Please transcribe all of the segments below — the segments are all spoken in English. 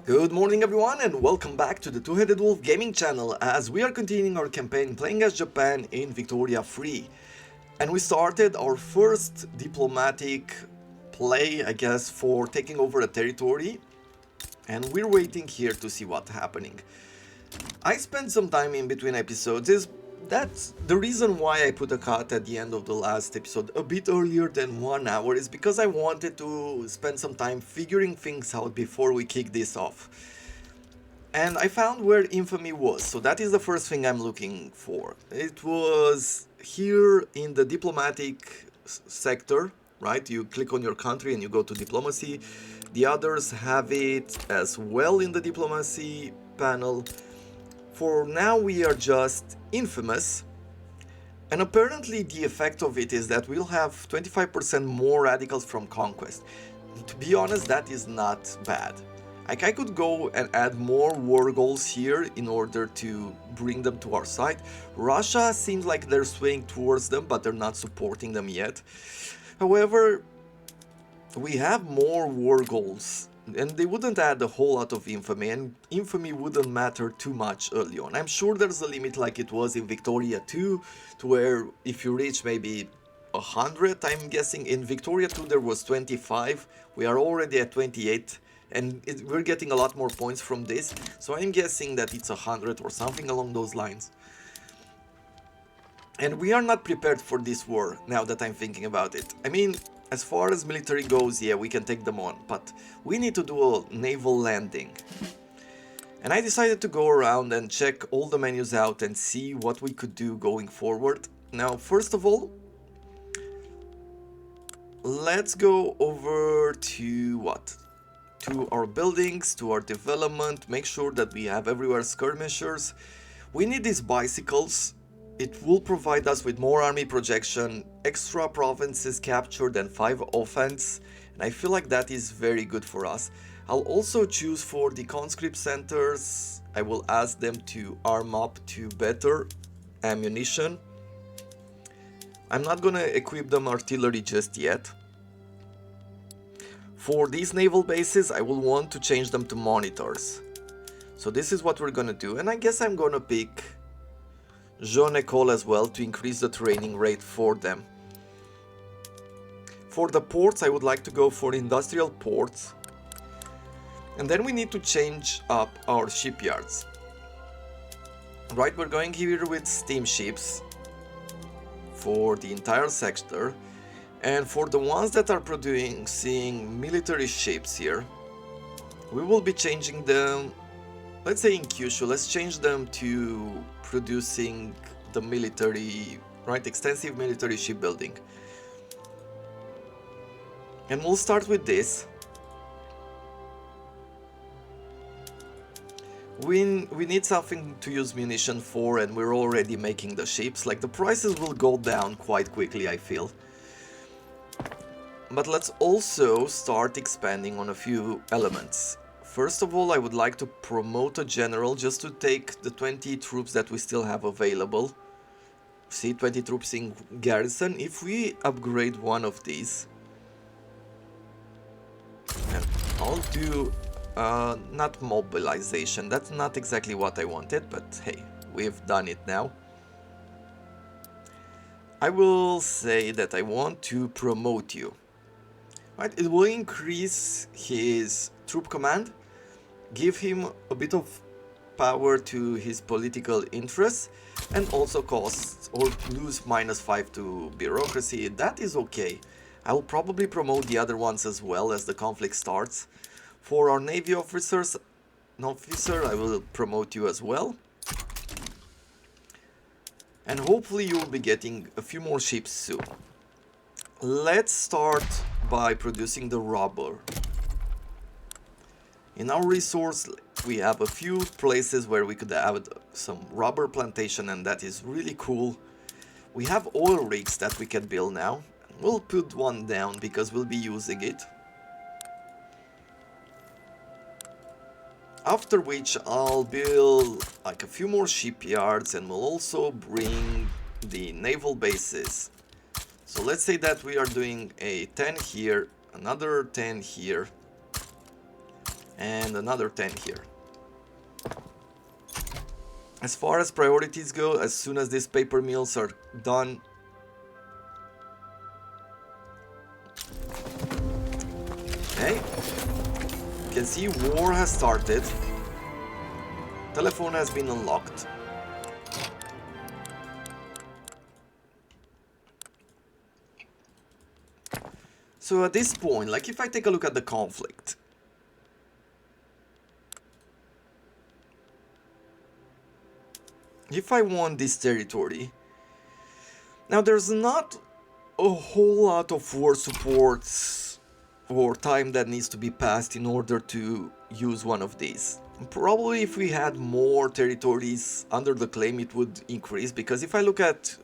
Good morning everyone and welcome back to the Two-Headed Wolf gaming channel as we are continuing our campaign playing as Japan in Victoria Free. And we started our first diplomatic play, I guess, for taking over a territory. And we're waiting here to see what's happening. I spent some time in between episodes. That's the reason why I put a cut at the end of the last episode a bit earlier than 1 hour is because I wanted to spend some time figuring things out before we kick this off. And I found where infamy was, so that is the first thing I'm looking for. It was here in the diplomatic sector, right? You click on your country and you go to diplomacy. The others have it as well in the diplomacy panel. For now we are just infamous, and apparently the effect of it is that we'll have 25% more radicals from conquest. To be honest, that is not bad. Like, I could go and add more war goals here in order to bring them to our side. Russia seems like they're swaying towards them, but they're not supporting them yet. However, we have more war goals, and they wouldn't add a whole lot of infamy, and infamy wouldn't matter too much early on. I'm sure there's a limit like it was in Victoria 2, to where if you reach maybe 100, I'm guessing. In Victoria 2 there was 25, we are already at 28, and we're getting a lot more points from this, so I'm guessing that it's 100 or something along those lines. And we are not prepared for this war, now that I'm thinking about it. I mean, as far as military goes, yeah, we can take them on, but we need to do a naval landing. And I decided to go around and check all the menus out and see what we could do going forward. Now, first of all, let's go over to what? To our buildings, to our development, make sure that we have everywhere skirmishers. We need these bicycles. It will provide us with more army projection, extra provinces captured, and 5 offense, and I feel like that is very good for us. I'll also choose for the conscript centers, I will ask them to arm up to better ammunition. I'm not gonna equip them artillery just yet. For these naval bases, I will want to change them to monitors. So this is what we're gonna do, and I guess I'm gonna pick Jean Ecole as well to increase the training rate for them. For the ports, I would like to go for industrial ports. And then we need to change up our shipyards. Right, we're going here with steamships for the entire sector. And for the ones that are producing military ships here, we will be changing them. Let's say in Kyushu, let's change them to producing the military, right, extensive military shipbuilding. And we'll start with this. We need something to use munition for, and we're already making the ships. Like, the prices will go down quite quickly, I feel. But let's also start expanding on a few elements. First of all, I would like to promote a general just to take the 20 troops that we still have available. See, 20 troops in garrison. If we upgrade one of these, and I'll do not mobilization, that's not exactly what I wanted, but hey, we've done it now. I will say that I want to promote you. Right, it will increase his troop command, give him a bit of power to his political interests, and also cost or lose -5 to bureaucracy. That is okay. I will probably promote the other ones as well as the conflict starts. For our navy officers, I will promote you as well. And hopefully you will be getting a few more ships soon. Let's start by producing the rubber. In our resource, we have a few places where we could have some rubber plantation, and that is really cool. We have oil rigs that we can build now. We'll put one down because we'll be using it. After which I'll build like a few more shipyards, and we'll also bring the naval bases. So let's say that we are doing a 10 here, another 10 here, and another 10 here. As far as priorities go, as soon as these paper mills are done, okay, you can see war has started. Telephone has been unlocked. So at this point, like if I take a look at the conflict, if I want this territory, now there's not a whole lot of war supports or time that needs to be passed in order to use one of these. Probably if we had more territories under the claim it would increase, because if I look at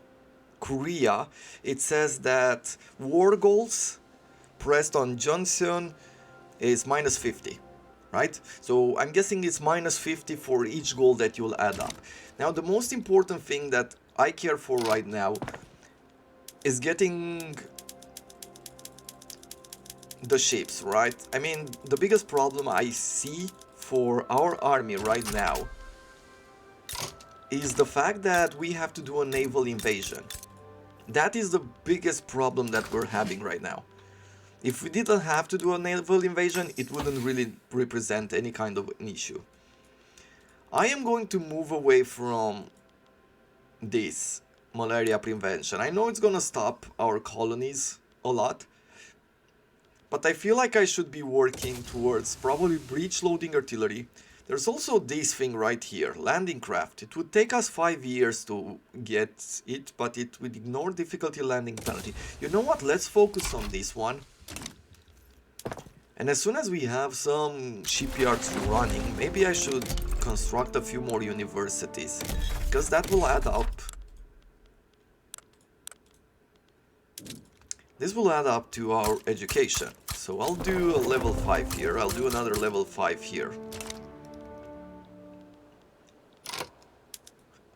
Korea, it says that war goals pressed on Johnson is minus 50, right? So I'm guessing it's minus 50 for each goal that you'll add up. Now the most important thing that I care for right now is getting the ships, right? I mean, the biggest problem I see for our army right now is the fact that we have to do a naval invasion. That is the biggest problem that we're having right now. If we didn't have to do a naval invasion, it wouldn't really represent any kind of an issue. I am going to move away from this malaria prevention. I know it's gonna stop our colonies a lot, but I feel like I should be working towards probably breach loading artillery. There's also this thing right here, landing craft. It would take us 5 years to get it, but it would ignore difficulty landing penalty. You know what? Let's focus on this one. And as soon as we have some shipyards running, maybe I should construct a few more universities, because that will add up. This will add up to our education. So I'll do a level 5 here, I'll do another level 5 here.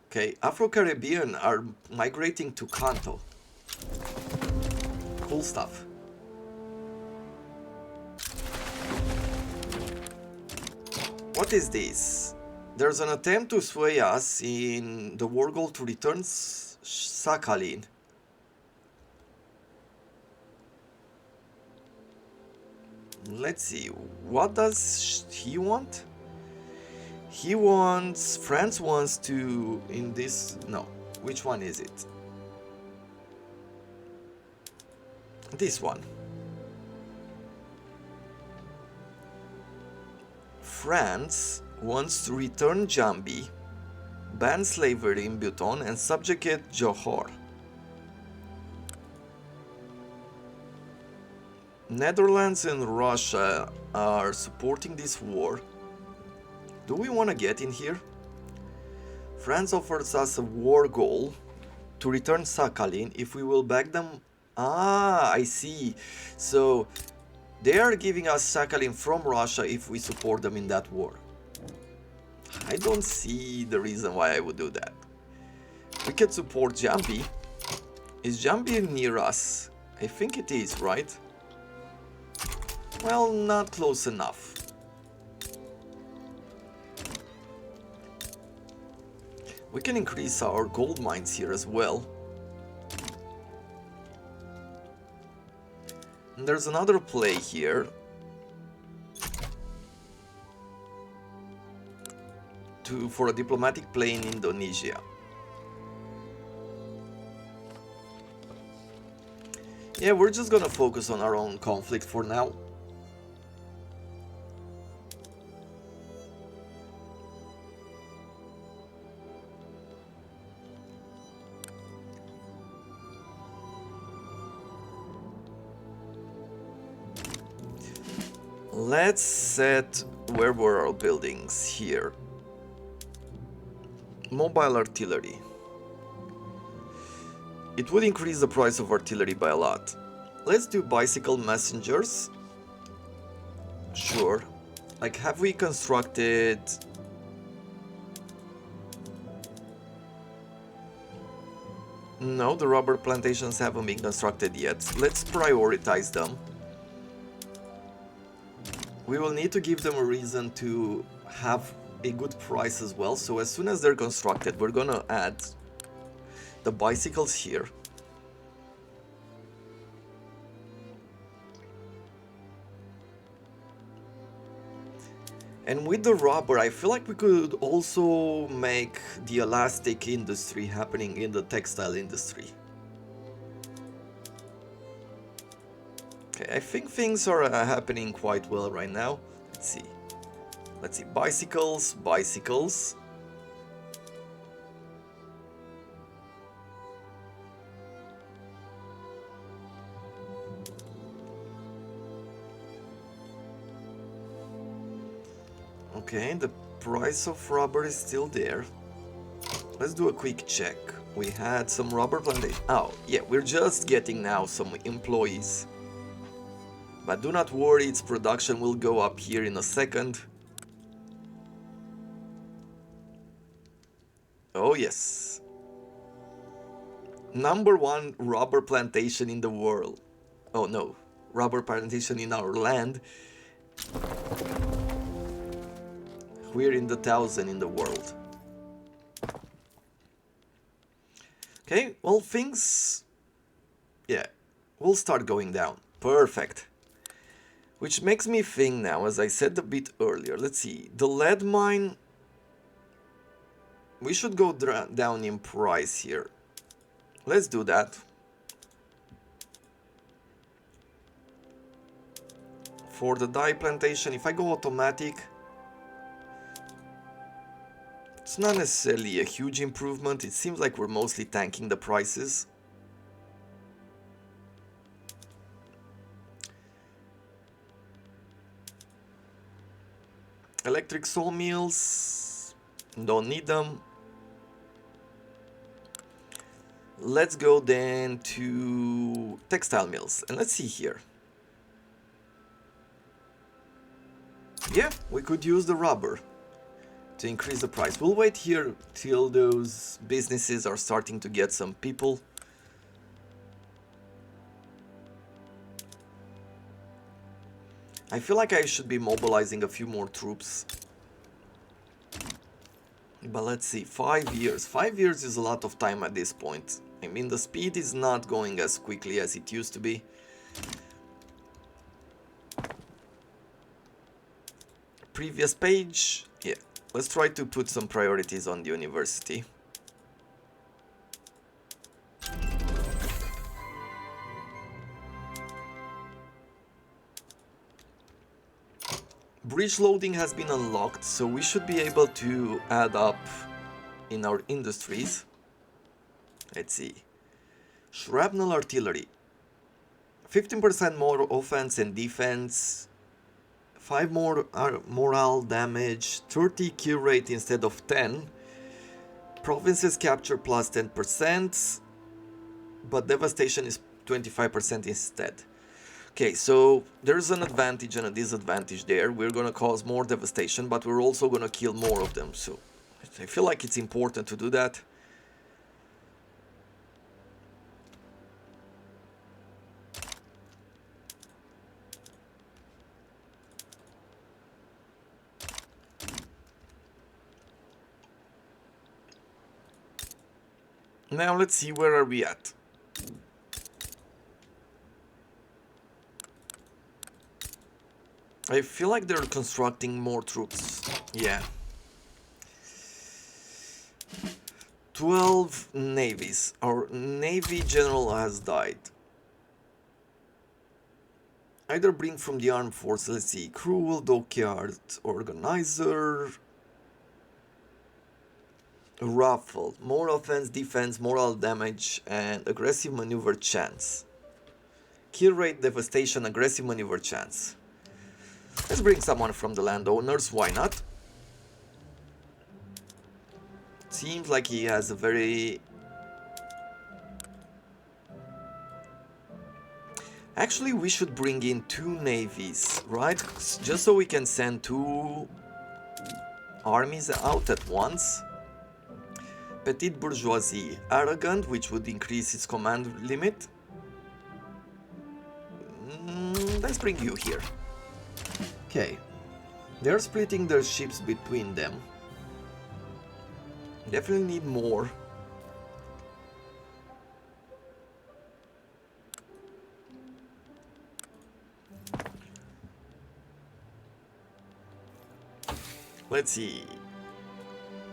Okay, Afro-Caribbean are migrating to Kanto. Cool stuff. What is this? There's an attempt to sway us in the war goal to return Sakhalin. Let's see, what does he want? France wants to, in this, no, which one is it? This one. France wants to return Jambi, ban slavery in Bhutan, and subjugate Johor. Netherlands and Russia are supporting this war. Do we want to get in here? France offers us a war goal to return Sakhalin if we will back them. Ah, I see. So they are giving us Sakhalin from Russia if we support them in that war. I don't see the reason why I would do that. We could support Jambi. Is Jambi near us? I think it is, right? Well, not close enough. We can increase our gold mines here as well. And there's another play here. For a diplomatic play in Indonesia. Yeah, we're just gonna focus on our own conflict for now. Let's set where were our buildings here. Mobile artillery. It would increase the price of artillery by a lot. Let's do bicycle messengers. Sure. Like, have we constructed... No, the rubber plantations haven't been constructed yet. Let's prioritize them. we will need to give them a reason to have a good price as well. So as soon as they're constructed, we're gonna add the bicycles here. And with the rubber, I feel like we could also make the elastic industry happening in the textile industry. Okay, I think things are happening quite well right now. Let's see. Let's see, bicycles, bicycles. Okay, the price of rubber is still there. Let's do a quick check. We had some rubber plantation. Oh, yeah, we're just getting now some employees. But do not worry, its production will go up here in a second. Oh yes. #1 rubber plantation in the world. Oh no, rubber plantation in our land. We're in the 1,000 in the world. Okay, well things... yeah, will start going down. Perfect. Which makes me think now, as I said a bit earlier, let's see, the lead mine... we should go down in price here. Let's do that. For the dye plantation, if I go automatic, it's not necessarily a huge improvement. It seems like we're mostly tanking the prices. Electric sawmills, don't need them. Let's go then to textile mills, and let's see here. Yeah, we could use the rubber to increase the price. We'll wait here till those businesses are starting to get some people. I feel like I should be mobilizing a few more troops. But let's see, 5 years. 5 years is a lot of time at this point. I mean, the speed is not going as quickly as it used to be. Previous page, yeah. Let's try to put some priorities on the university. Bridge loading has been unlocked, so we should be able to add up in our industries. Let's see. Shrapnel artillery. 15% more offense and defense. 5 more morale damage. 30 kill rate instead of 10. Provinces capture plus 10%. But devastation is 25% instead. Okay, so there's an advantage and a disadvantage there. We're gonna cause more devastation, but we're also gonna kill more of them. So I feel like it's important to do that. Now let's see, where are we at? I feel like they're constructing more troops. Yeah. 12 navies. Our navy general has died. Either bring from the armed force, let's see, crew, dockyard, organizer, raffle, more offense, defense, moral damage, and aggressive maneuver chance. Kill rate, devastation, aggressive maneuver chance. Let's bring someone from the landowners, why not? Seems like he has a very... Actually, we should bring in 2 navies, right? Just so we can send 2 armies out at once. Petite bourgeoisie, arrogant, which would increase its command limit. Let's bring you here. Okay. They're splitting their ships between them. Definitely need more. Let's see.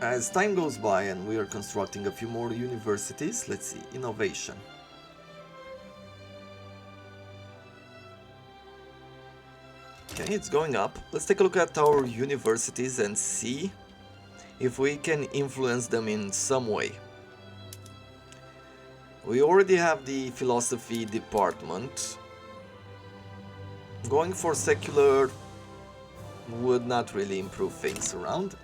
As time goes by and we are constructing a few more universities, let's see. Innovation. Okay, it's going up. Let's take a look at our universities and see if we can influence them in some way. We already have the philosophy department. Going for secular would not really improve things around.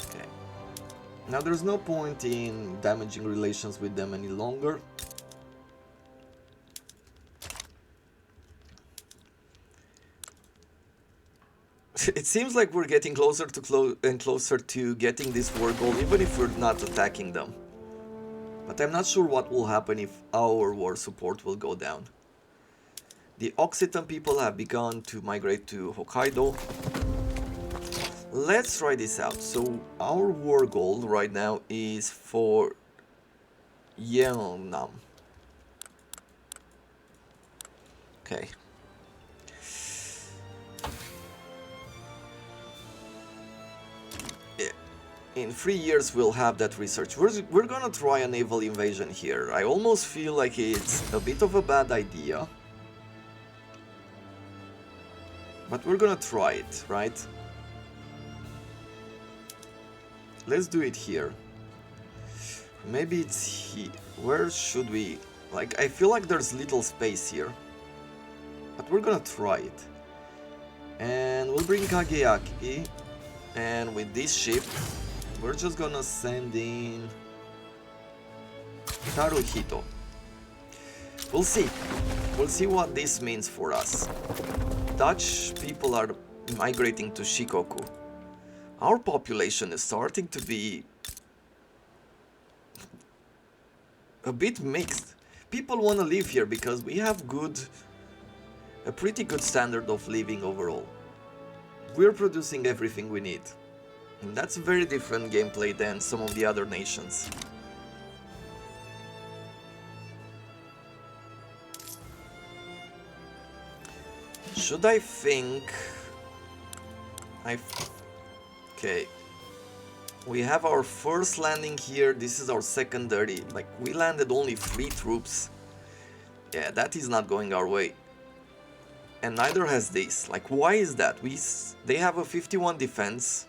Okay. Now there's no point in damaging relations with them any longer. It seems like we're getting closer to closer to getting this war goal, even if we're not attacking them. But I'm not sure what will happen if our war support will go down. The Occitan people have begun to migrate to Hokkaido. Let's try this out. So our war goal right now is for Yeonnam. Okay. In 3 years we'll have that research. We're gonna try a naval invasion here. I almost feel like it's a bit of a bad idea. But we're gonna try it, right? Let's do it here. Maybe it's here. Where should we... Like, I feel like there's little space here. But we're gonna try it. And we'll bring Kageaki. And with this ship, we're just gonna send in Taruhito. We'll see. We'll see what this means for us. Dutch people are migrating to Shikoku. Our population is starting to be a bit mixed. People want to live here because we have a pretty good standard of living overall. We're producing everything we need. And that's a very different gameplay than some of the other nations. Should I think... Okay. We have our first landing here. This is our secondary. Like, we landed only 3 troops. Yeah, that is not going our way. And neither has this. Like, why is that? They have a 51 defense.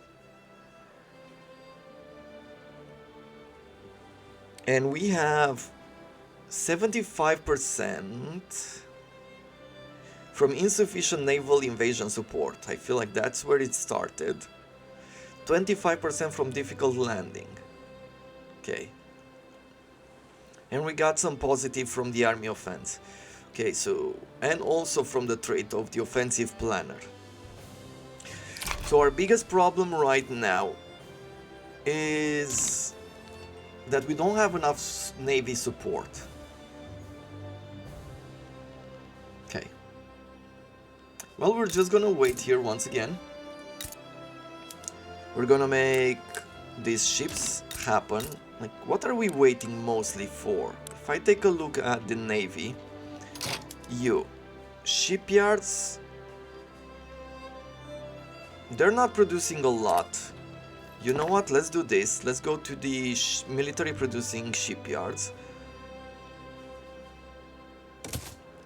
And we have 75% from insufficient naval invasion support. I feel like that's where it started. 25% from difficult landing. Okay. And we got some positive from the army offense. Okay, so... And also from the trait of the offensive planner. So our biggest problem right now is that we don't have enough navy support. Okay. Well, we're just gonna wait here once again. We're gonna make these ships happen. Like, what are we waiting mostly for? If I take a look at the navy, shipyards, they're not producing a lot. You know what? Let's do this. Let's go to the military producing shipyards.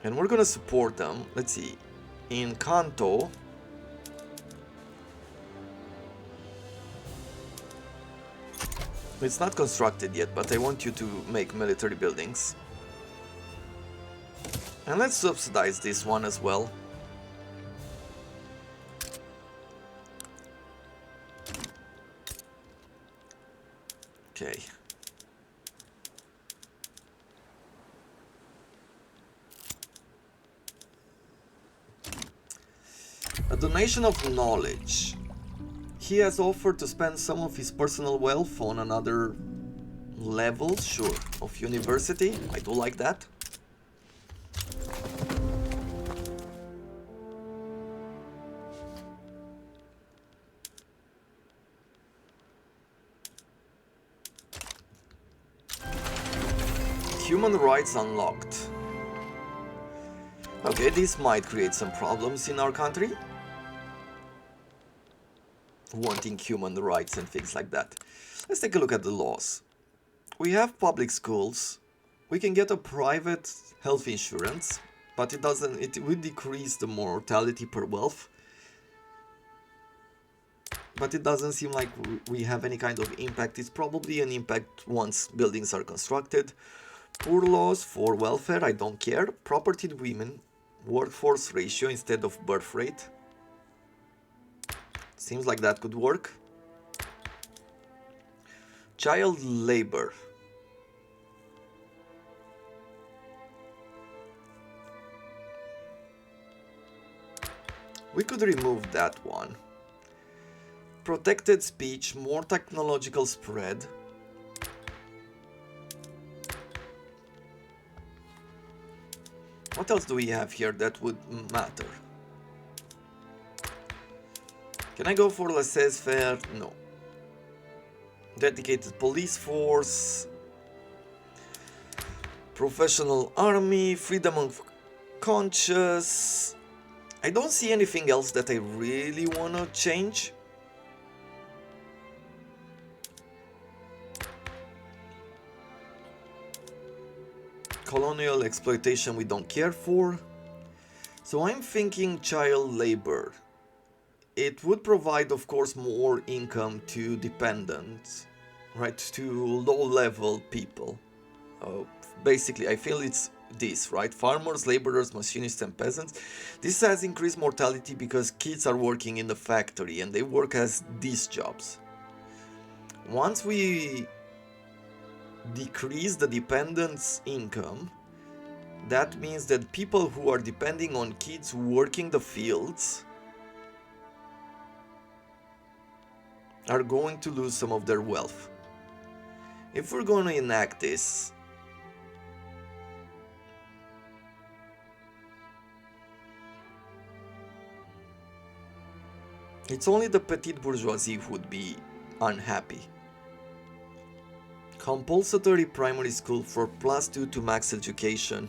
And we're gonna support them. Let's see. In Kanto, it's not constructed yet, but I want you to make military buildings. And let's subsidize this one as well. Okay. A donation of knowledge. He has offered to spend some of his personal wealth on another level, sure, of university. I do like that. Human rights unlocked. Okay, this might create some problems in our country. Wanting human rights and things like that. Let's take a look at the laws. We have public schools. We can get a private health insurance, but it will decrease the mortality per wealth. But it doesn't seem like we have any kind of impact. It's probably an impact once buildings are constructed. Poor laws for welfare, I don't care. Property to women, workforce ratio instead of birth rate. Seems like that could work. Child labor. We could remove that one. Protected speech, more technological spread. What else do we have here that would matter? Can I go for laissez-faire? No. Dedicated police force. Professional army, freedom of conscience. I don't see anything else that I really want to change. Colonial exploitation we don't care for. So I'm thinking child labor. It would provide, of course, more income to dependents, right? To low-level people. Basically, I feel it's this, right? Farmers, laborers, machinists, and peasants. This has increased mortality because kids are working in the factory and they work as these jobs. Once we decrease the dependents' income, that means that people who are depending on kids working the fields are going to lose some of their wealth. If we're going to enact this, it's only the petite bourgeoisie who would be unhappy. Compulsory primary school for +2 to max education.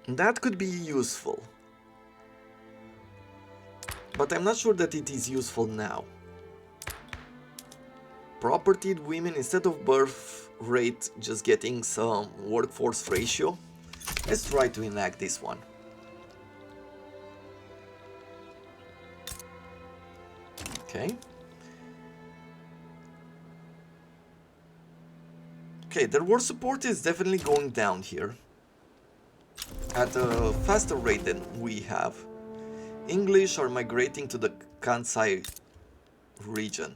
That could be useful. But I'm not sure that it is useful now. Property women instead of birth rate, just getting some workforce ratio. Let's try to enact this one. Okay. Okay, their war support is definitely going down here. At a faster rate than we have. English are migrating to the Kansai region.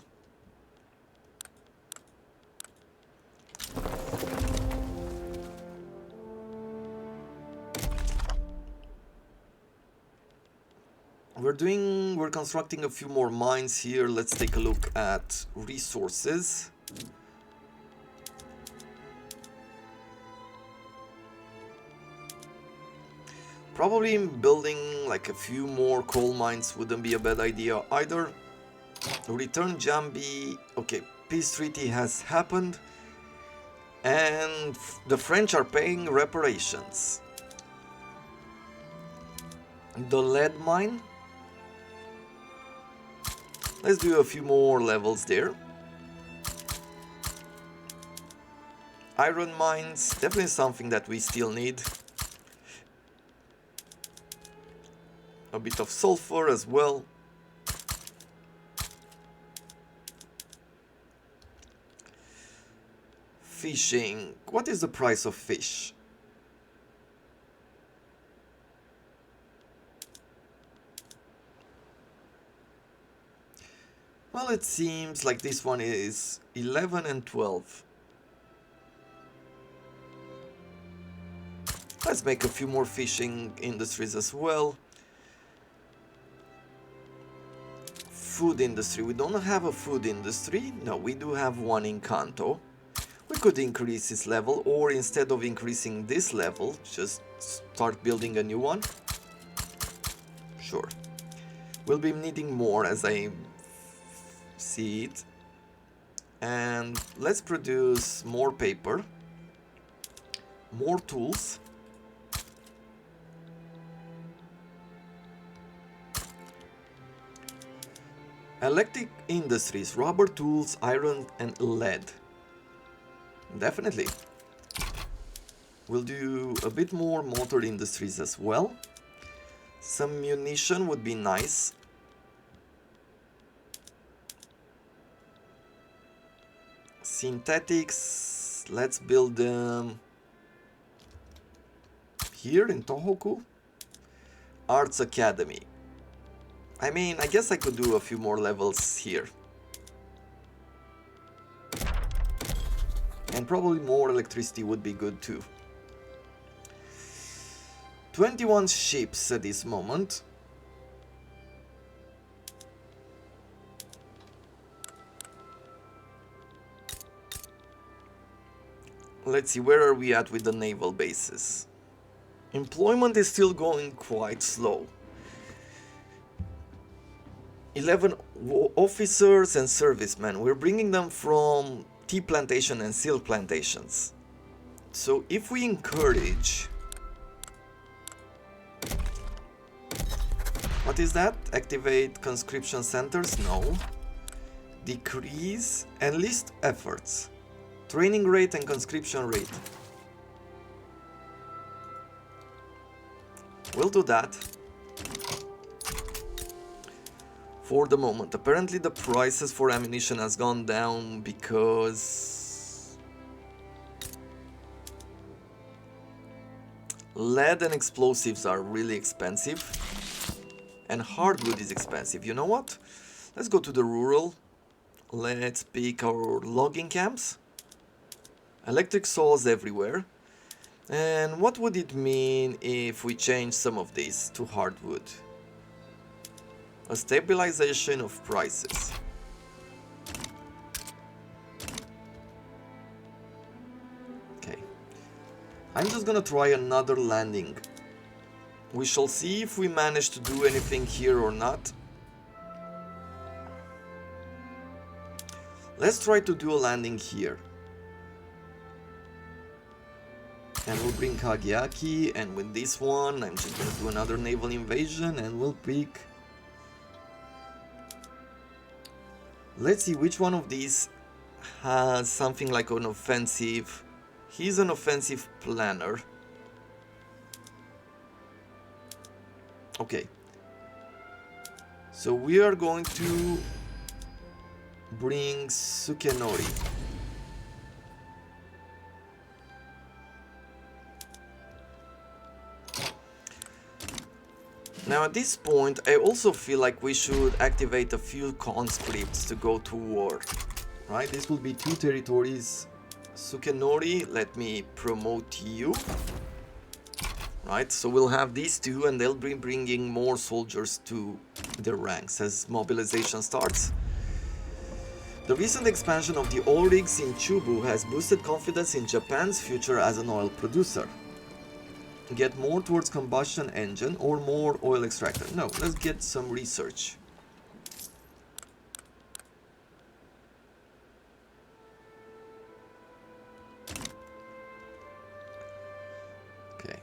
We're constructing a few more mines here. Let's take a look at resources. Probably building like a few more coal mines wouldn't be a bad idea either. Return Jambi. Okay, peace treaty has happened. And the French are paying reparations. The lead mine. Let's do a few more levels there. Iron mines, definitely something that we still need. A bit of sulfur as well. Fishing. What is the price of fish? Well, it seems like this one is 11 and 12. Let's make a few more fishing industries as well. Food industry. We don't have a food industry. No, we do have one in Kanto. We could increase this level, or instead of increasing this level, just start building a new one. Sure. We'll be needing more as I see it. And let's produce more paper, more tools. Electric industries, rubber tools, iron and lead. Definitely. We'll do a bit more motor industries as well. Some munition would be nice. Synthetics, let's build them here in Tohoku. Arts Academy. I mean, I guess I could do a few more levels here. And probably more electricity would be good too. 21 ships at this moment. Let's see, where are we at with the naval bases? Employment is still going quite slow. 11 officers and servicemen. We're bringing them from tea plantation and silk plantations. So if we encourage... What is that? Activate conscription centers? No. Decrease enlist efforts. Training rate and conscription rate. We'll do that. For the moment. Apparently the prices for ammunition has gone down because lead and explosives are really expensive. And hardwood is expensive. You know what? Let's go to the rural. Let's pick our logging camps. Electric saws everywhere. And what would it mean if we change some of these to hardwood? A stabilization of prices. Okay. I'm just gonna try another landing. We shall see if we manage to do anything here or not. Let's try to do a landing here. And we'll bring Kageaki, and with this one I'm just gonna do another naval invasion and we'll pick... Let's see which one of these has something like an offensive. He's an offensive planner. Okay. So we are going to bring Sukenori. Now at this point I also feel like we should activate a few conscripts to go to war. Right, this will be 2 territories. Sukenori, let me promote you. Right, so we'll have these 2 and they'll be bringing more soldiers to their ranks as mobilization starts. The recent expansion of the oil rigs in Chubu has boosted confidence in Japan's future as an oil producer. Get more towards combustion engine or more oil extractor? No, let's get some research. Okay.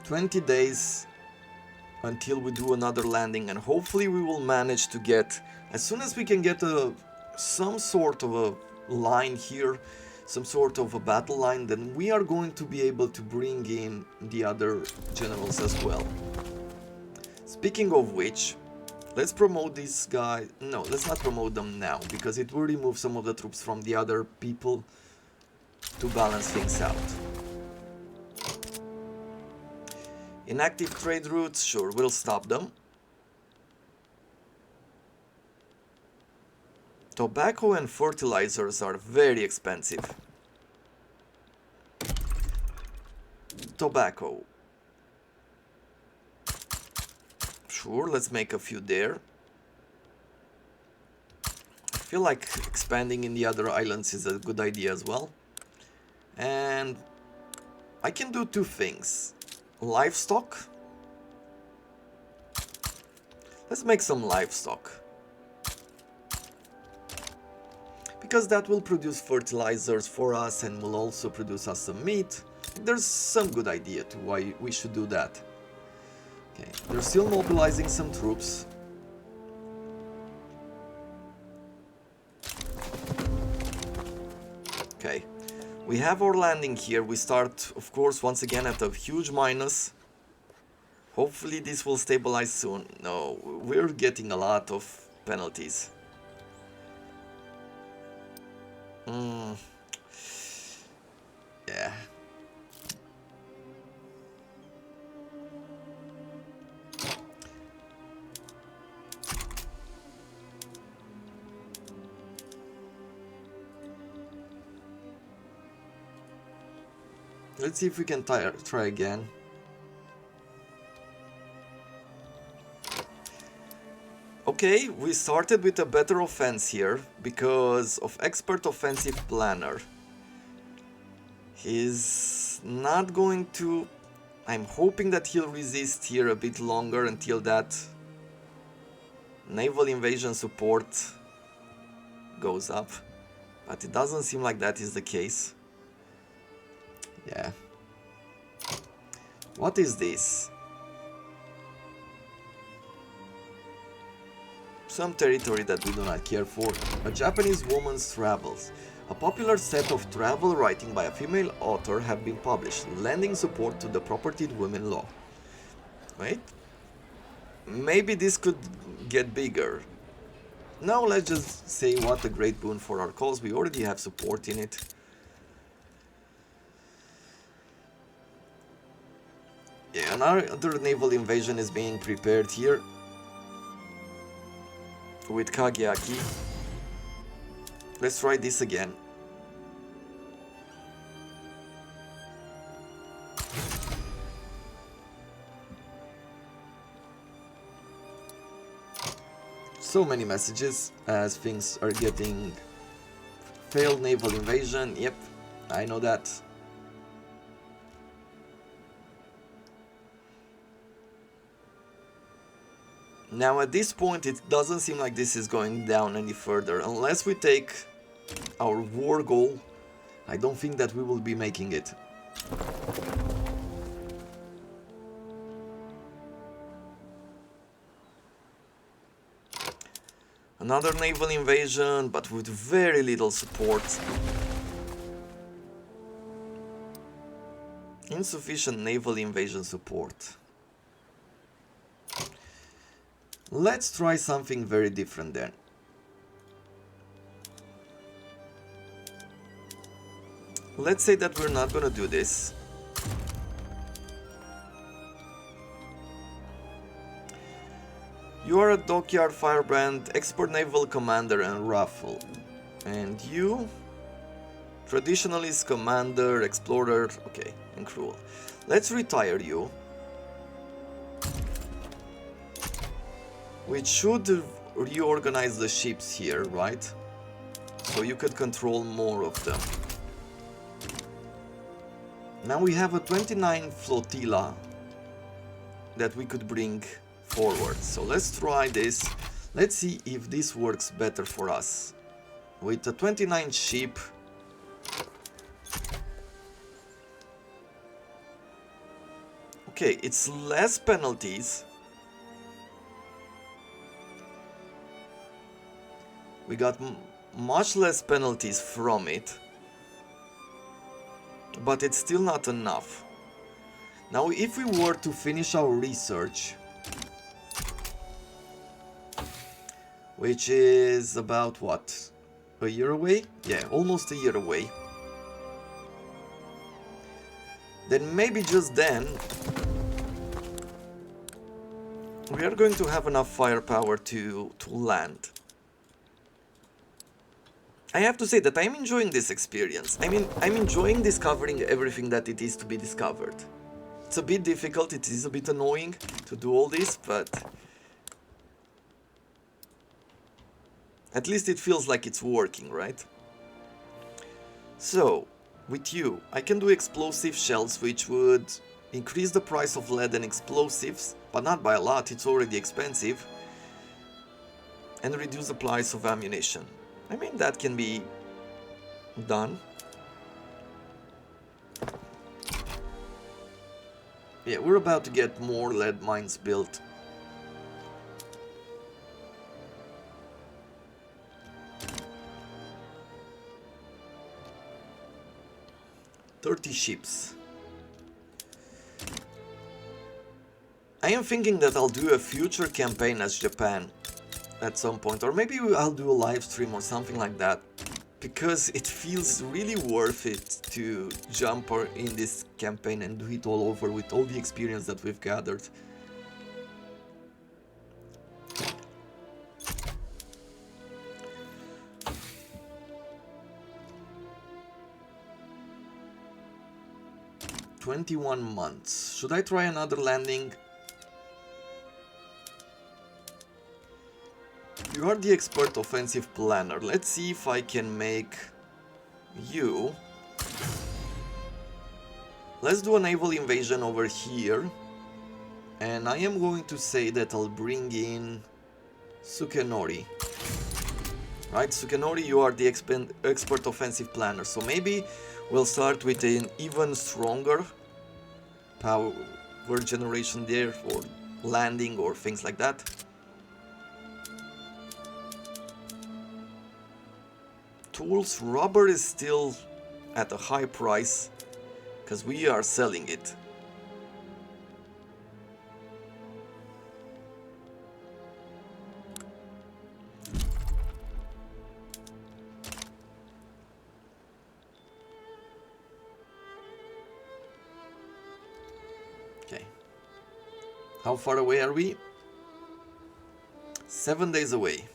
20 days until we do another landing, and hopefully we will manage to get, as soon as we can get some sort of a line here, some sort of a battle line, then we are going to be able to bring in the other generals as well. Speaking of which, let's promote this guy. No, let's not promote them now, because it will remove some of the troops from the other people to balance things out. Inactive trade routes, sure, we'll stop them. Tobacco and fertilizers are very expensive. Tobacco. Sure, let's make a few there. I feel like expanding in the other islands is a good idea as well. And I can do 2 things. Livestock. Let's make some livestock. because that will produce fertilizers for us and will also produce us some meat. There's some good idea to why we should do that. Okay, they're still mobilizing some troops. Okay, we have our landing here. We start, of course, once again at a huge minus. Hopefully this will stabilize soon. No, we're getting a lot of penalties. Yeah. Let's see if we can try again. Okay, we started with a better offense here because of expert offensive planner. He's not going to... I'm hoping that he'll resist here a bit longer until that naval invasion support goes up. But it doesn't seem like that is the case. Yeah. What is this? Some territory that we do not care for. A Japanese woman's travels. A popular set of travel writing by a female author have been published, lending support to the propertied women law. Wait. Maybe this could get bigger. Now let's just say what a great boon for our cause. We already have support in it. Yeah, another naval invasion is being prepared here with Kageaki. Let's try this again. So many messages as things are getting... Failed naval invasion, yep, I know that. Now at this point it doesn't seem like this is going down any further. Unless we take our war goal, I don't think that we will be making it. Another naval invasion, but with very little support. Insufficient naval invasion support. Let's try something very different then. Let's say that we're not gonna do this. You are a dockyard firebrand, expert naval commander and raffle. And you? Traditionalist commander, explorer, okay, and cruel. Let's retire you. Which should reorganize the ships here, right? So you could control more of them. Now we have a 29 flotilla that we could bring forward. So let's try this. Let's see if this works better for us. With a 29 ship. Okay, it's less penalties. We got much less penalties from it. But it's still not enough. Now if we were to finish our research, which is about what? A year away? Yeah, almost a year away. Then maybe just then we are going to have enough firepower to land. I have to say that I'm enjoying this experience. I mean, I'm enjoying discovering everything that it is to be discovered. It's a bit difficult, it is a bit annoying to do all this, but at least it feels like it's working, right? So, with you, I can do explosive shells, which would increase the price of lead and explosives, but not by a lot, it's already expensive, and reduce the price of ammunition. I mean, that can be Done. Yeah, we're about to get more lead mines built. $30 ships. I am thinking that I'll do a future campaign as Japan at some point, or maybe I'll do a live stream or something like that, because it feels really worth it to jump in this campaign and do it all over with all the experience that we've gathered. "21 months. Should I try another landing? You are the expert offensive planner. Let's see if I can make you. Let's do a naval invasion over here. And I am going to say that I'll bring in Sukenori. Right, Sukenori, you are the expert offensive planner. So maybe we'll start with an even stronger power generation there for landing or things like that. Tools, rubber is still at a high price because we are selling it. Okay. How far away are we? 7 days away.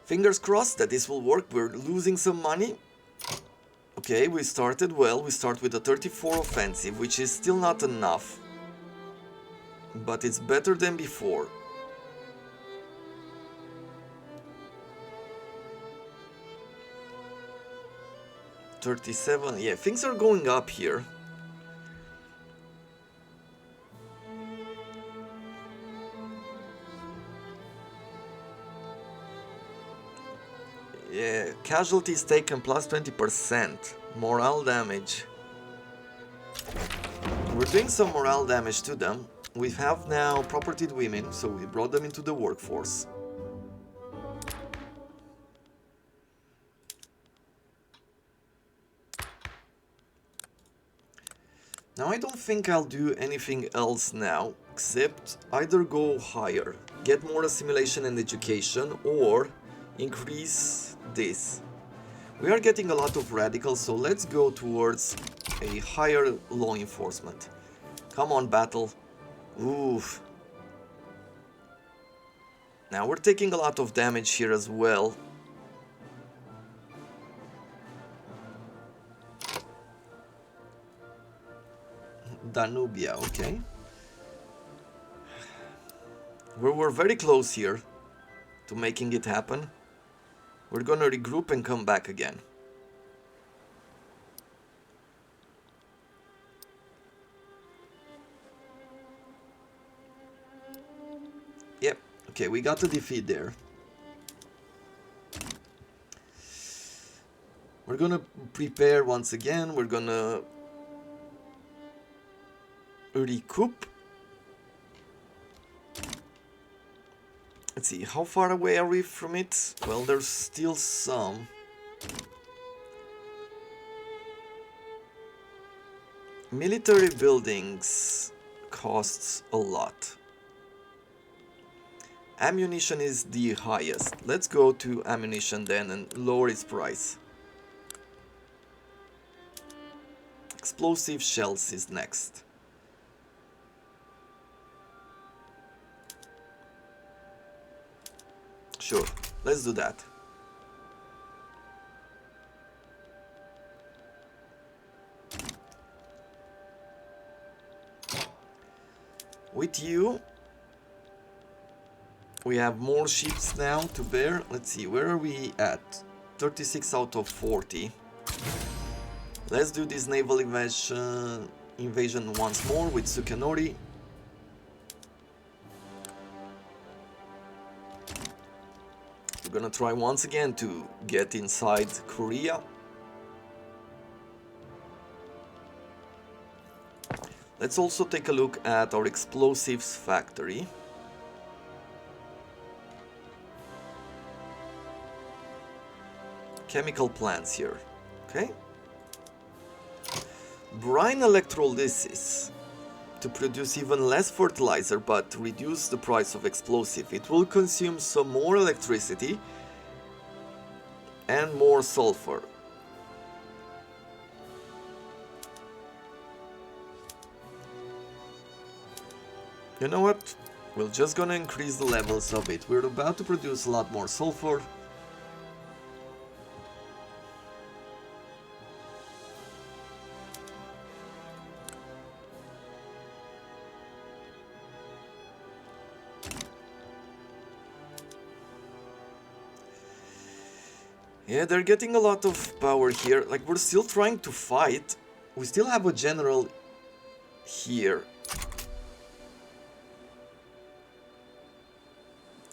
Fingers crossed that this will work. We're losing some money. Okay, we started well. We start with a 34 offensive, which is still not enough. But it's better than before. $37. Yeah, things are going up here. Yeah, casualties taken plus 20%. Morale damage. We're doing some morale damage to them. We have now propertied women, so we brought them into the workforce. Now I don't think I'll do anything else now, except either go higher, get more assimilation and education, or increase this. We are getting a lot of radicals, so let's go towards a higher law enforcement. Come on, battle. Oof. Now we're taking a lot of damage here as well. Danubia, okay. We're very close here to making it happen. We're gonna regroup and come back again. Yep, okay, we got a defeat there. We're gonna prepare once again. We're gonna recoup. Let's see, how far away are we from it? Well, there's still some. Military buildings costs a lot. Ammunition is the highest. Let's go to ammunition then and lower its price. Explosive shells is next. Sure, let's do that. With you, we have more ships now to bear. Let's see, where are we at? 36 out of 40. Let's do this naval invasion once more with Sukenori. We're gonna try once again to get inside Korea. Let's also take a look at our explosives factory. Chemical plants here, okay? Brine electrolysis to produce even less fertilizer but reduce the price of explosive. It will consume some more electricity and more sulfur. You know what? We're just gonna increase the levels of it. We're about to produce a lot more sulfur. Yeah, they're getting a lot of power here. Like, we're still trying to fight. We still have a general here.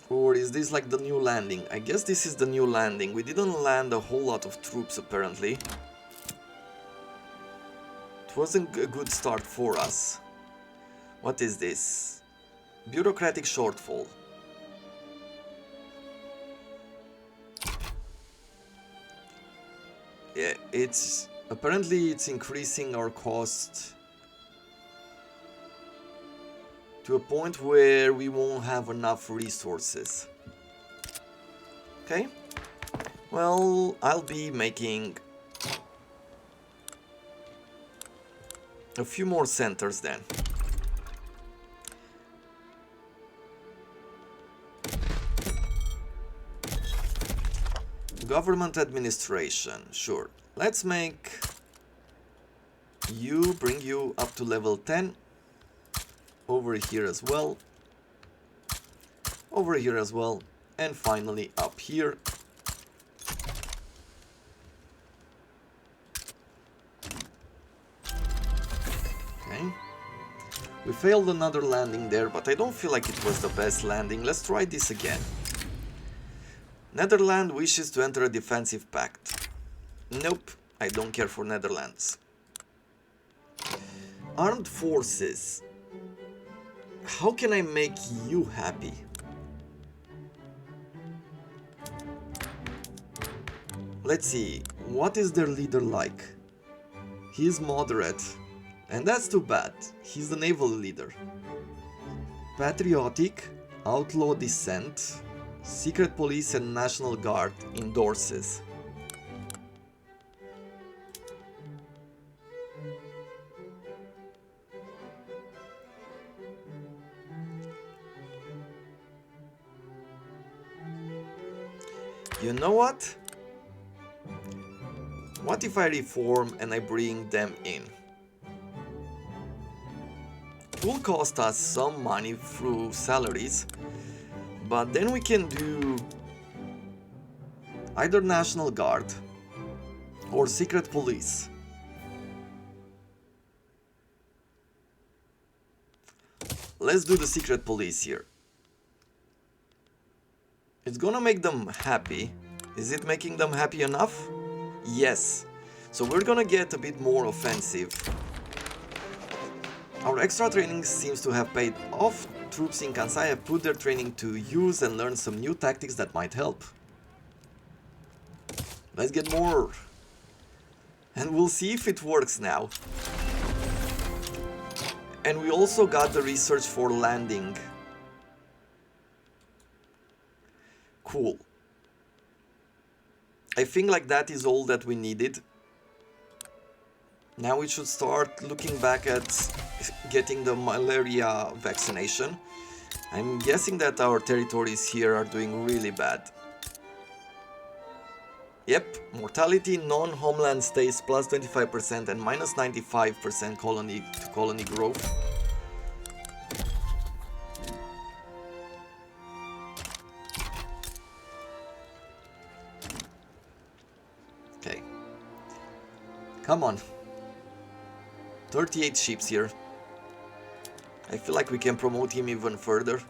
Or is this like the new landing? I guess this is the new landing. We didn't land a whole lot of troops apparently. It wasn't a good start for us. What is this? Bureaucratic shortfall. Yeah, apparently it's increasing our cost to a point where we won't have enough resources. Okay, well, I'll be making a few more centers then. Government administration, sure. Let's make you, bring you up to level 10. Over here as well. Over here as well. And finally up here. Okay. We failed another landing there, but I don't feel like it was the best landing. Let's try this again. Netherlands wishes to enter a defensive pact. Nope, I don't care for Netherlands. Armed forces. How can I make you happy? Let's see, what is their leader like? He's moderate, and that's too bad. He's the naval leader. Patriotic, outlaw dissent, secret police and national guard endorses. You know what? What if I reform and I bring them in? It will cost us some money through salaries, but then we can do either National Guard or Secret Police. Let's do the Secret Police here. It's gonna make them happy. Is it making them happy enough? Yes. So we're gonna get a bit more offensive. Our extra training seems to have paid off. Troops in Kansai have put their training to use and learn some new tactics that might help. Let's get more. And we'll see if it works now. And we also got the research for landing. Cool. I think like that is all that we needed. Now we should start looking back at getting the malaria vaccination. I'm guessing that our territories here are doing really bad. Yep, mortality, non-homeland stays plus 25% and minus 95% colony to colony growth. Okay. Come on. 38 ships here. I feel like we can promote him even further.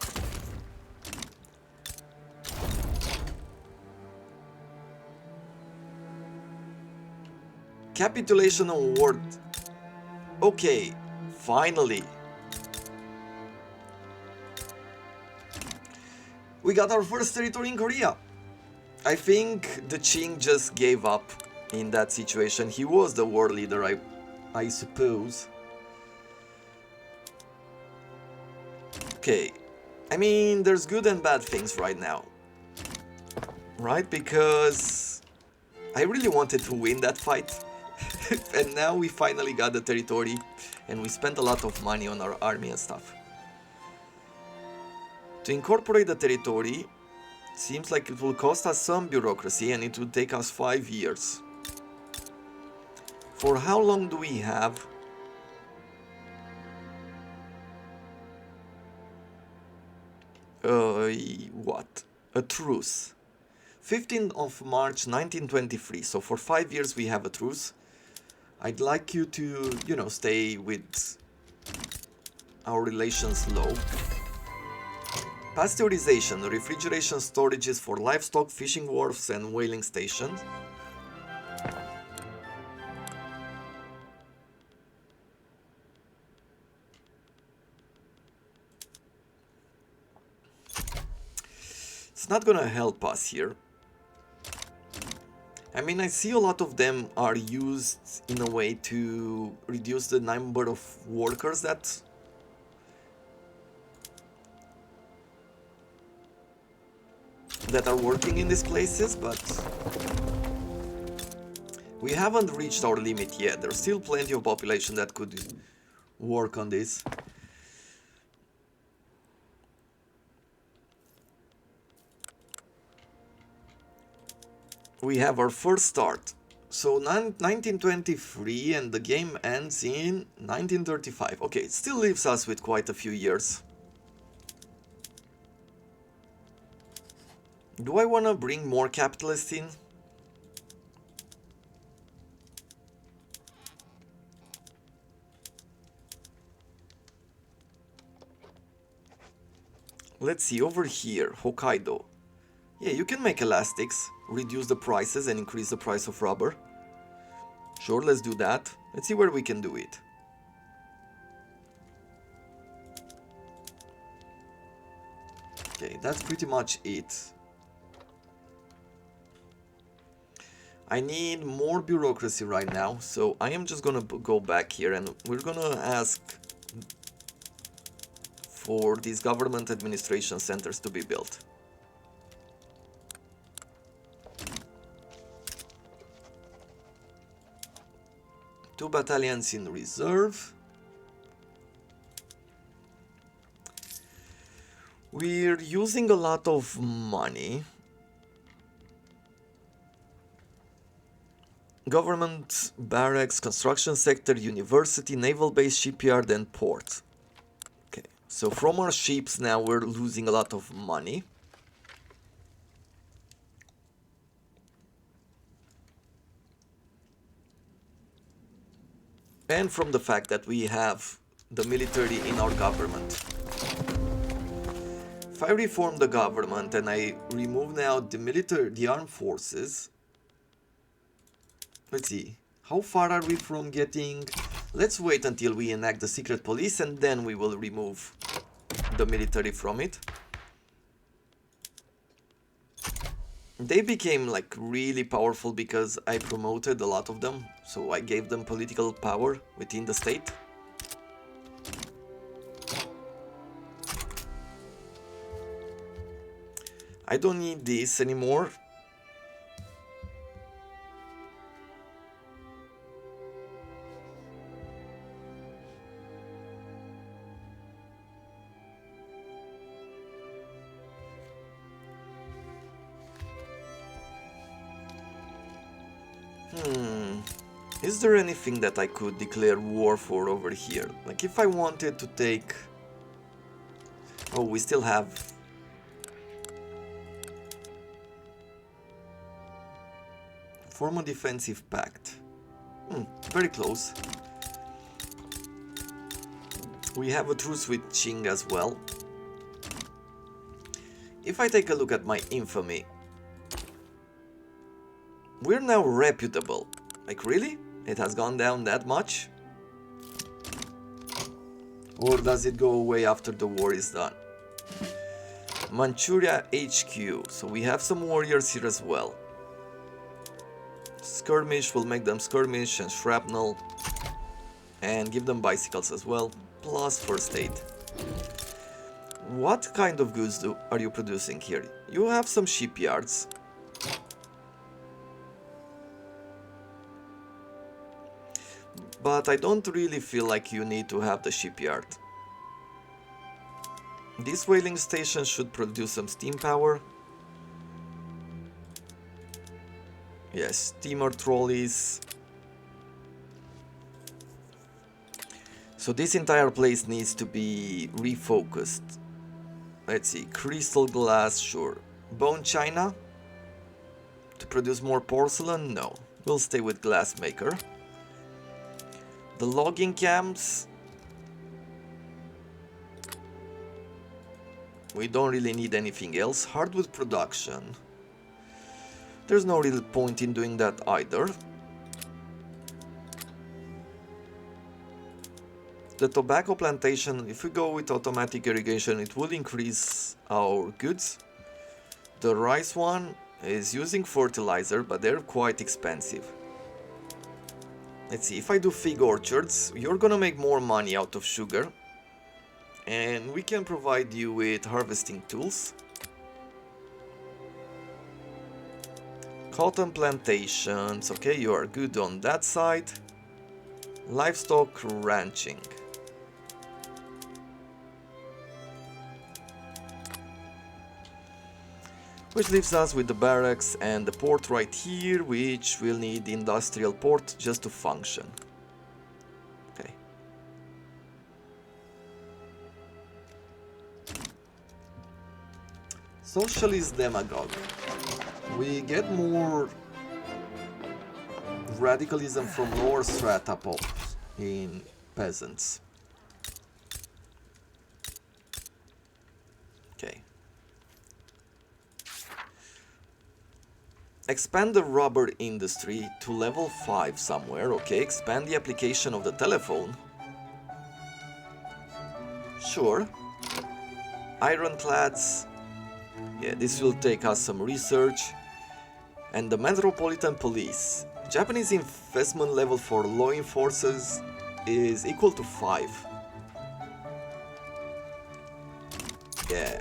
Capitulation award. Okay, finally. We got our first territory in Korea. I think the Qing just gave up in that situation. He was the war leader, I suppose. Okay, I mean, there's good and bad things right now. Right, because I really wanted to win that fight. And now we finally got the territory and we spent a lot of money on our army and stuff. To incorporate the territory, seems like it will cost us some bureaucracy and it will take us 5 years. For how long do we have? What? A truce. 15th of March 1923, so for 5 years we have a truce. I'd like you to, you know, stay with our relations low. Pasteurization, refrigeration storages for livestock, fishing wharves and whaling stations. It's not gonna help us here. I mean, I see a lot of them are used in a way to reduce the number of workers that are working in these places, but we haven't reached our limit yet. There's still plenty of population that could work on this. We have our first start. So 1923 and the game ends in 1935. Okay, it still leaves us with quite a few years. Do I want to bring more capitalists in? Let's see, over here, Hokkaido. Yeah, you can make elastics, reduce the prices and increase the price of rubber. Sure, let's do that. Let's see where we can do it. Okay, that's pretty much it. I need more bureaucracy right now, so I am just gonna go back here and we're gonna ask for these government administration centers to be built. Two battalions in reserve. We're using a lot of money. Government, barracks, construction sector, university, naval base, shipyard and port. Okay, so from our ships now we're losing a lot of money. And from the fact that we have the military in our government. If I reform the government and I remove now the armed forces, let's see, how far are we from getting... Let's wait until we enact the secret police and then we will remove the military from it. They became like really powerful because I promoted a lot of them, so I gave them political power within the state. I don't need this anymore. Is there anything that I could declare war for over here? Like if I wanted to take... Oh, we still have... Form a defensive pact. Very close. We have a truce with Qing as well. If I take a look at my infamy, we're now reputable. Like really? It has gone down that much? Or does it go away after the war is done? Manchuria HQ. So we have some warriors here as well. Skirmish will make them skirmish and shrapnel. And give them bicycles as well. Plus first aid. What kind of goods are you producing here? You have some shipyards. But I don't really feel like you need to have the shipyard. This whaling station should produce some steam power. Yes, steamer trolleys. So this entire place needs to be refocused. Let's see, crystal glass, sure. Bone china? To produce more porcelain? No. We'll stay with glass maker. The logging camps. We don't really need anything else. Hardwood production. There's no real point in doing that either. The tobacco plantation, if we go with automatic irrigation, it will increase our goods. The rice one is using fertilizer, but they're quite expensive. Let's see, if I do fig orchards, you're gonna make more money out of sugar. And we can provide you with harvesting tools. Cotton plantations, okay, you are good on that side. Livestock ranching. Which leaves us with the barracks and the port right here, which will need industrial port just to function. Okay. Socialist demagogue. We get more radicalism from lower strata pops in peasants. Okay. Expand the rubber industry to level 5 somewhere, okay. Expand the application of the telephone. Sure. Ironclads. Yeah, this will take us some research. And the Metropolitan Police. Japanese investment level for law enforcers is equal to 5. Yeah.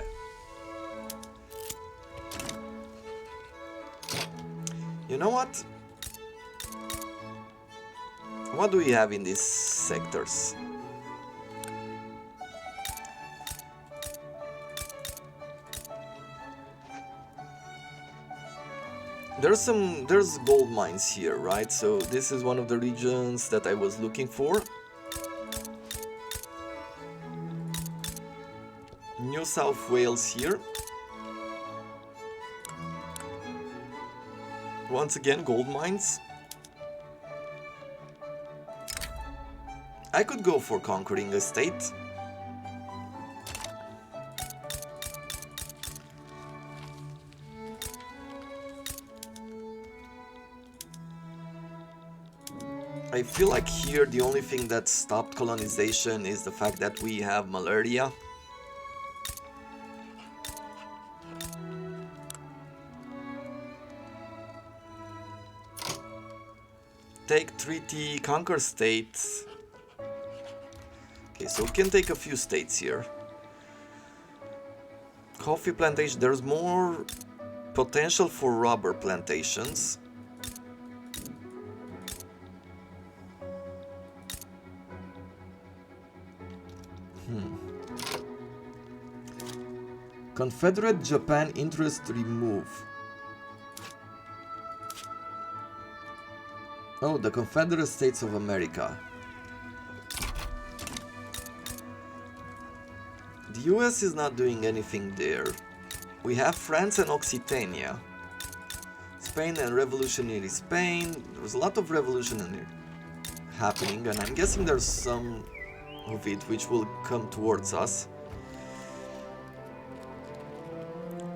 You know what? What do we have in these sectors? There's gold mines here, right? So this is one of the regions that I was looking for. New South Wales here. Once again, gold mines. I could go for conquering a state. I feel like here the only thing that stopped colonization is the fact that we have malaria. Take treaty, conquer states. Okay, so we can take a few states here. Coffee plantation, there's more potential for rubber plantations. Confederate Japan interest remove. Oh, the Confederate States of America. The US is not doing anything there. We have France and Occitania. Spain and revolutionary Spain. There's a lot of revolutionary happening, and I'm guessing there's some of it which will come towards us.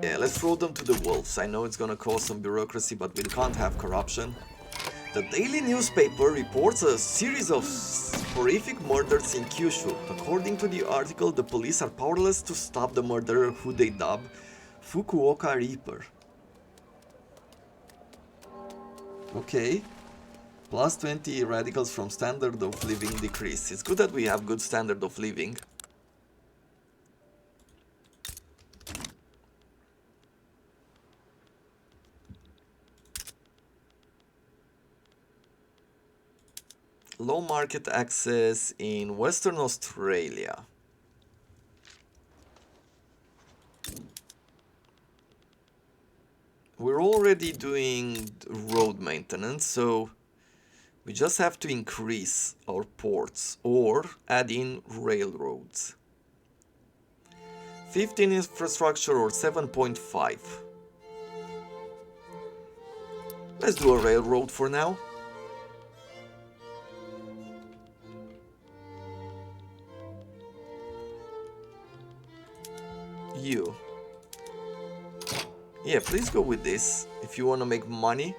Yeah, let's throw them to the wolves. I know it's gonna cause some bureaucracy, but we can't have corruption. The daily newspaper reports a series of horrific murders in Kyushu. According to the article, the police are powerless to stop the murderer, who they dub Fukuoka Reaper. Okay. Plus 20 radicals from standard of living decrease. It's good that we have good standard of living. Low market access in Western Australia. We're already doing road maintenance, so we just have to increase our ports or add in railroads. 15 infrastructure or 7.5. Let's do a railroad for now. You. Yeah, please go with this if you want to make money.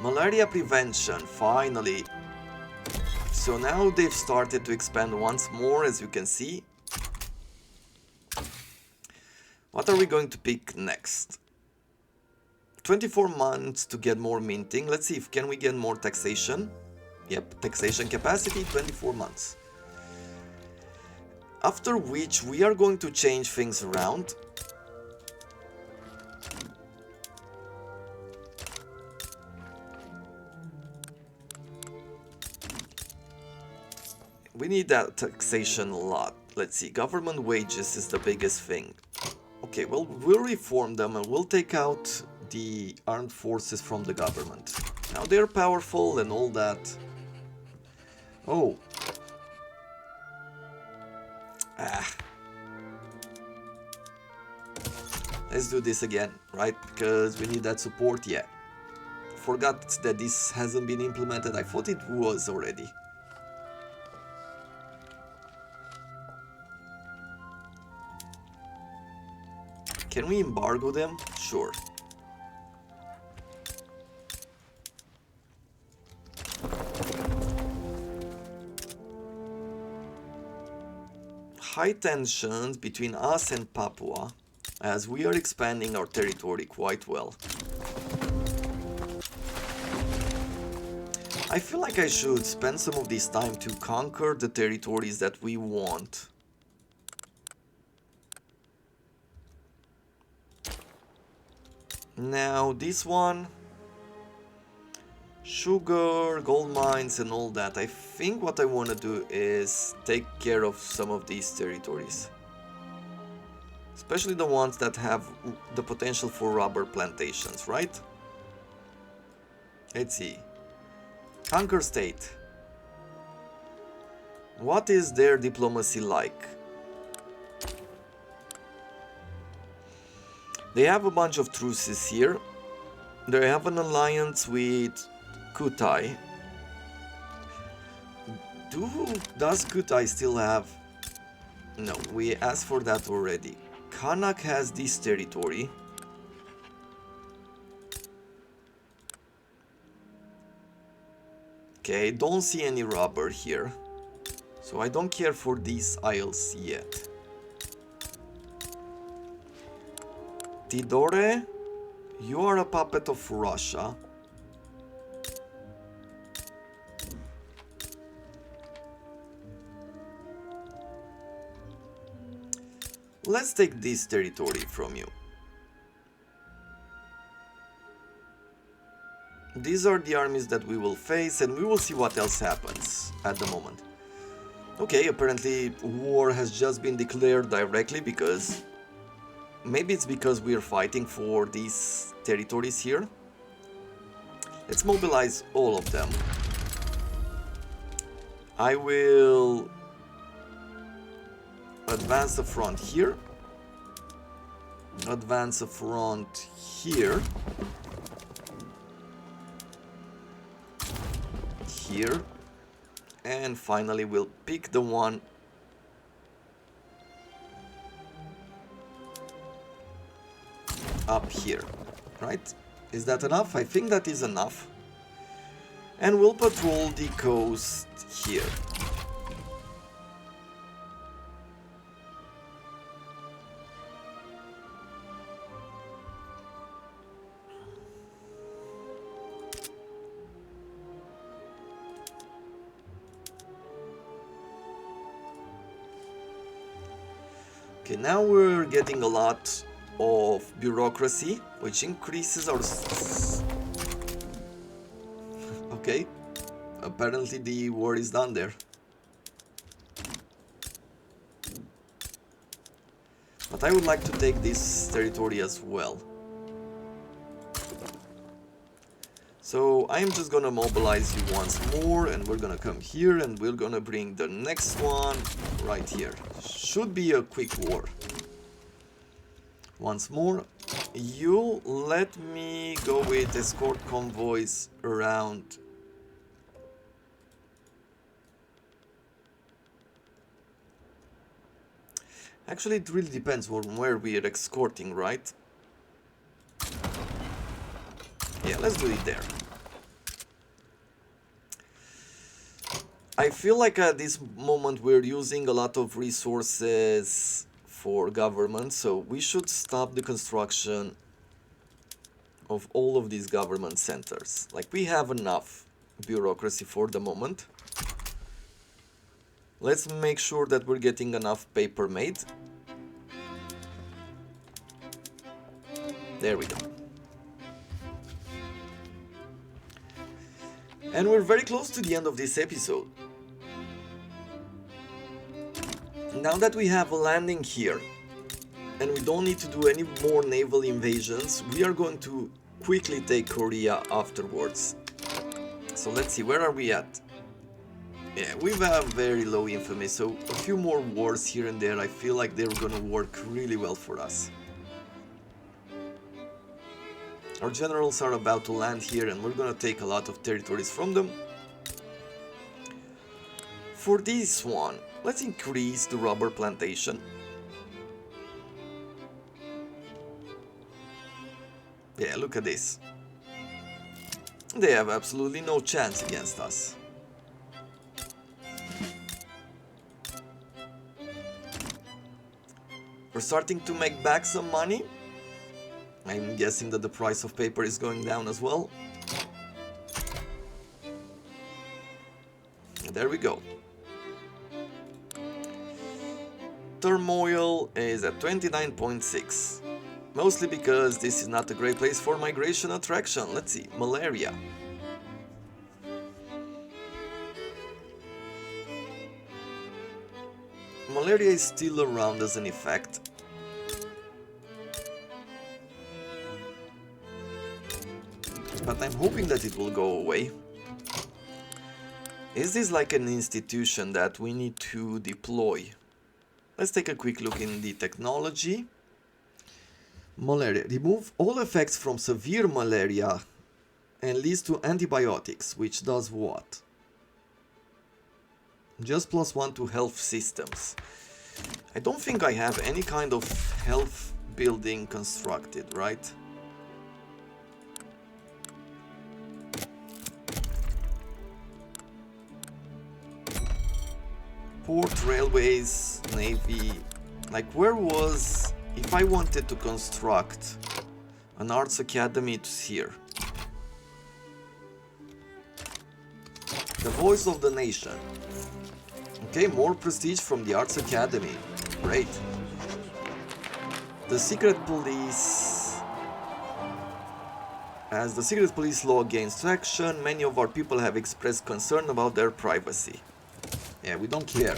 Malaria prevention, finally. So now they've started to expand once more, as you can see. What are we going to pick next? 24 months to get more minting. Let's see if can we get more taxation. Yep, taxation capacity, 24 months. After which we are going to change things around. We need that taxation a lot. Let's see, government wages is the biggest thing. Okay, well, we'll reform them and we'll take out the armed forces from the government. Now they're powerful and all that. Oh. Let's do this again, right? Because we need that support, yeah. Forgot that this hasn't been implemented. I thought it was already. Can we embargo them? Sure. High tensions between us and Papua, as we are expanding our territory quite well. I feel like I should spend some of this time to conquer the territories that we want. Now this one, sugar, gold mines and all that. I think what I want to do is take care of some of these territories. Especially the ones that have the potential for rubber plantations, right? Let's see. Conquer state. What is their diplomacy like? They have a bunch of truces here. They have an alliance with Kutai. Does Kutai still have... No, we asked for that already. Kanak has this territory. Okay, don't see any rubber here. So I don't care for these isles yet. Tidore, you are a puppet of Russia. Let's take this territory from you. These are the armies that we will face, and we will see what else happens at the moment. Okay, apparently war has just been declared directly because... Maybe it's because we are fighting for these territories here. Let's mobilize all of them. I will advance the front here. Advance the front here. Here. And finally we'll pick the one up here, right? Is that enough? I think that is enough. And we'll patrol the coast here. Okay, now we're getting a lot of bureaucracy, which increases our... Okay, apparently the war is done there. But I would like to take this territory as well. So I'm just gonna mobilize you once more, and we're gonna come here and we're gonna bring the next one right here. Should be a quick war. Once more, you let me go with escort convoys around. Actually, it really depends on where we are escorting, right? Yeah, let's do it there. I feel like at this moment we're using a lot of resources for government, so we should stop the construction of all of these government centers. Like, we have enough bureaucracy for the moment. Let's make sure that we're getting enough paper made. There we go. And we're very close to the end of this episode. Now that we have a landing here, and we don't need to do any more naval invasions, we are going to quickly take Korea afterwards. So let's see, where are we at? Yeah, we have very low infamy, so a few more wars here and there, I feel like they're gonna work really well for us. Our generals are about to land here, and we're gonna take a lot of territories from them. For this one, let's increase the rubber plantation. Yeah, look at this. They have absolutely no chance against us. We're starting to make back some money. I'm guessing that the price of paper is going down as well. And there we go. Turmoil is at 29.6. Mostly because this is not a great place for migration attraction. Let's see, malaria. Malaria is still around as an effect. But I'm hoping that it will go away. Is this like an institution that we need to deploy? Let's take a quick look in the technology. Malaria. Remove all effects from severe malaria and leads to antibiotics, which does what? Just +1 to health systems. I don't think I have any kind of health building constructed, right? Port, railways, navy. Like, where was... If I wanted to construct an arts academy, it's here. The voice of the nation. Okay, more prestige from the arts academy. Great. The secret police. As the secret police law gains traction, many of our people have expressed concern about their privacy. Yeah, we don't care.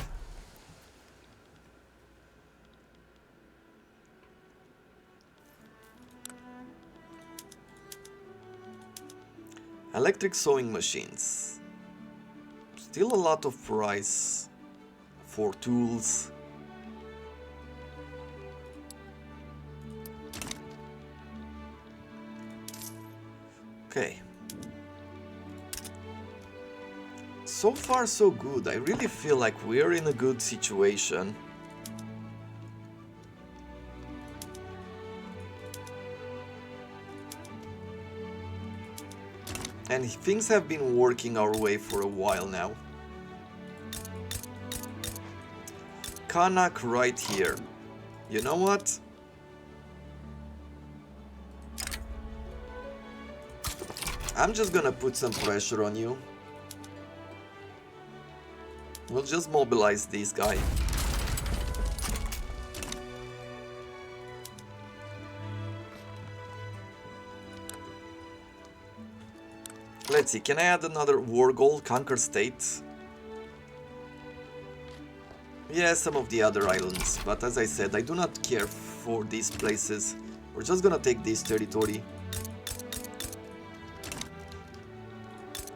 Electric sewing machines. Still a lot of price for tools. Okay. So far so good. I really feel like we're in a good situation. And things have been working our way for a while now. Kanak right here. You know what? I'm just gonna put some pressure on you. We'll just mobilize this guy. Let's see, can I add another war goal? Conquer state? Yeah, some of the other islands, but as I said, I do not care for these places. We're just gonna take this territory.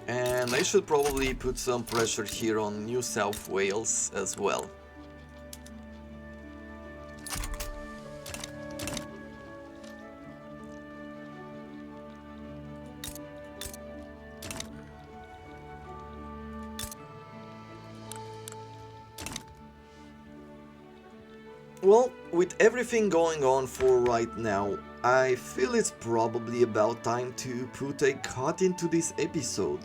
And I should probably put some pressure here on New South Wales as well. Well, with everything going on for right now, I feel it's probably about time to put a cut into this episode.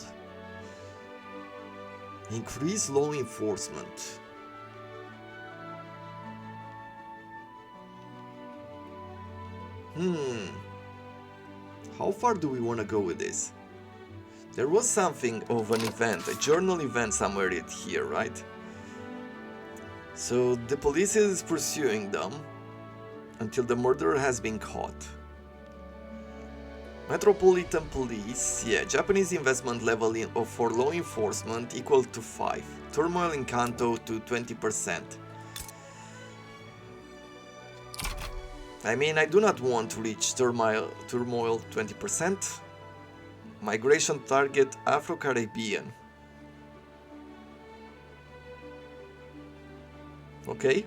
Increase law enforcement. How far do we want to go with this? There was something of an event, a journal event somewhere here, right? So the police is pursuing them until the murderer has been caught. Metropolitan Police, yeah, Japanese investment level for law enforcement equal to 5. Turmoil in Kanto to 20%. I mean, I do not want to reach turmoil 20%. Migration target Afro-Caribbean. Okay.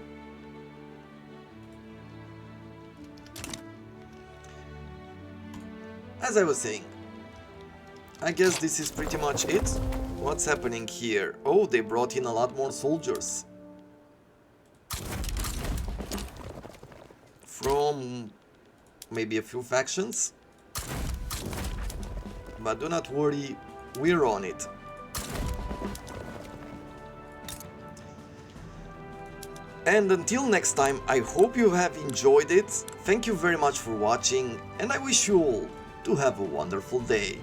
As I was saying, I guess this is pretty much it. What's happening here? Oh, they brought in a lot more soldiers. From maybe a few factions. But do not worry, we're on it. And until next time, I hope you have enjoyed it. Thank you very much for watching, and I wish you all to have a wonderful day.